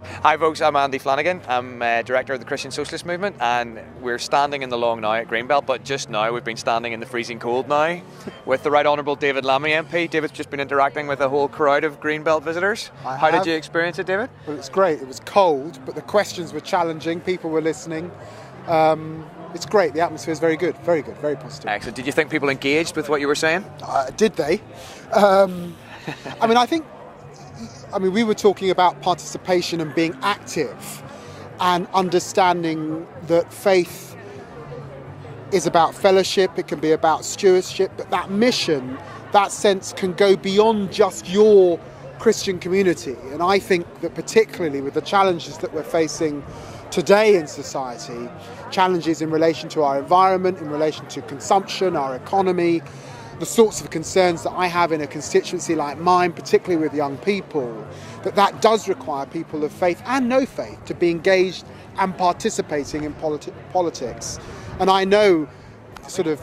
Hi folks, I'm Andy Flannagan. I'm Director of the Christian Socialist Movement, and we're standing in the long now at Greenbelt, but just now we've been standing in the freezing cold now with the Right Honourable David Lammy MP. David's just been interacting with a whole crowd of Greenbelt visitors. How did you experience it, David? Well, it's great. It was cold, but the questions were challenging. People were listening. It's great. The atmosphere is very good, very positive. Excellent. Did you think people engaged with what you were saying? Did they? We were talking about participation and being active and understanding that faith is about fellowship, it can be about stewardship, but that mission, that sense can go beyond just your Christian community. And I think that particularly with the challenges that we're facing today in society, challenges in relation to our environment, in relation to consumption, our economy, the sorts of concerns that I have in a constituency like mine, particularly with young people, that does require people of faith and no faith to be engaged and participating in politics. And I know, sort of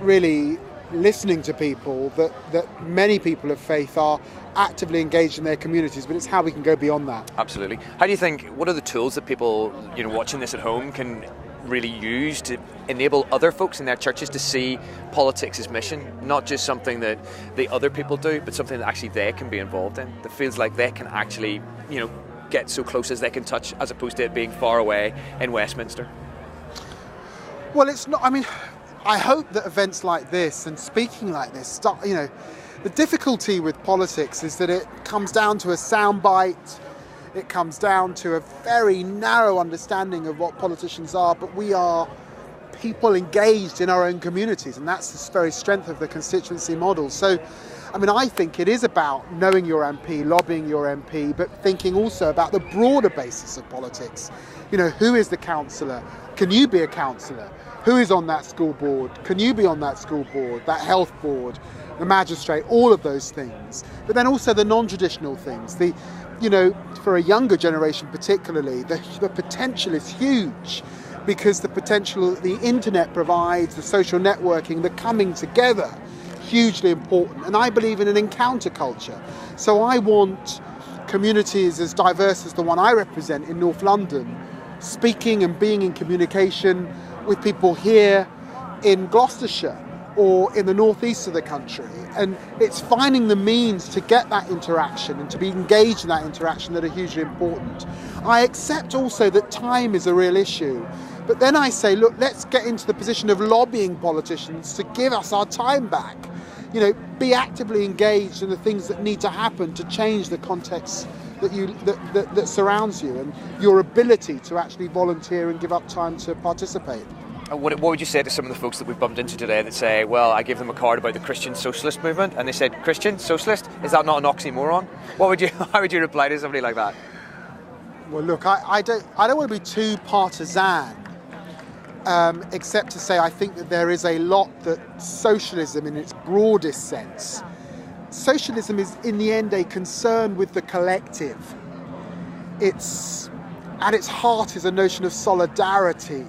really listening to people, that many people of faith are actively engaged in their communities, but it's how we can go beyond that. Absolutely. How do you think, what are the tools that people watching this at home can really use to enable other folks in their churches to see politics as mission, not just something that the other people do, but something that actually they can be involved in, that feels like they can actually get so close as they can touch, as opposed to it being far away in Westminster? Well, it's not, I hope that events like this and speaking like this start, the difficulty with politics is that it comes down to a soundbite. It comes down to a very narrow understanding of what politicians are, but we are people engaged in our own communities, and that's the very strength of the constituency model. So, I think it is about knowing your MP, lobbying your MP, but thinking also about the broader basis of politics. Who is the councillor? Can you be a councillor? Who is on that school board? Can you be on that school board, that health board, the magistrate, all of those things. But then also the non-traditional things, for a younger generation particularly, the potential is huge, because the potential that the internet provides, the social networking, the coming together, hugely important. And I believe in an encounter culture. So I want communities as diverse as the one I represent in North London, speaking and being in communication with people here in Gloucestershire or in the northeast of the country. And it's finding the means to get that interaction and to be engaged in that interaction that are hugely important. I accept also that time is a real issue. But then I say, look, let's get into the position of lobbying politicians to give us our time back. Be actively engaged in the things that need to happen to change the context that surrounds you, and your ability to actually volunteer and give up time to participate. What would you say to some of the folks that we've bumped into today that say, well, I gave them a card about the Christian Socialist Movement, and they said, Christian Socialist? Is that not an oxymoron? How would you reply to somebody like that? Well, look, I don't want to be too partisan, except to say I think that there is a lot that socialism in its broadest sense, socialism is in the end a concern with the collective. It's, at its heart, is a notion of solidarity,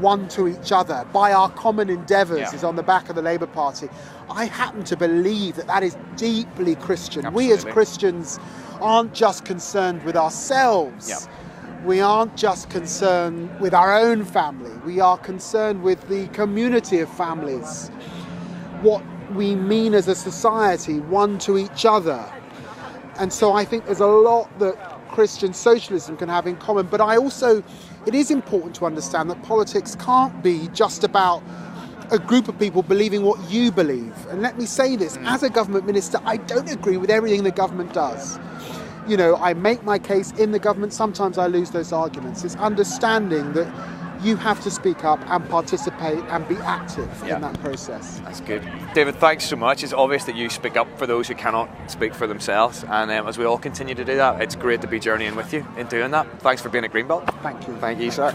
one to each other, by our common endeavours, is on the back of the Labour Party. I happen to believe that is deeply Christian. Absolutely. We as Christians aren't just concerned with ourselves. Yep. We aren't just concerned with our own family. We are concerned with the community of families. What we mean as a society, one to each other. And so I think there's a lot that Christian socialism can have in common. But it is important to understand that politics can't be just about a group of people believing what you believe. And let me say this, as a government minister, I don't agree with everything the government does. I make my case in the government, sometimes I lose those arguments. It's understanding that you have to speak up and participate and be active in that process. That's good. David, thanks so much. It's obvious that you speak up for those who cannot speak for themselves, and as we all continue to do that, it's great to be journeying with you in doing that. Thanks for being at Greenbelt. Thank you. Thank you, sir.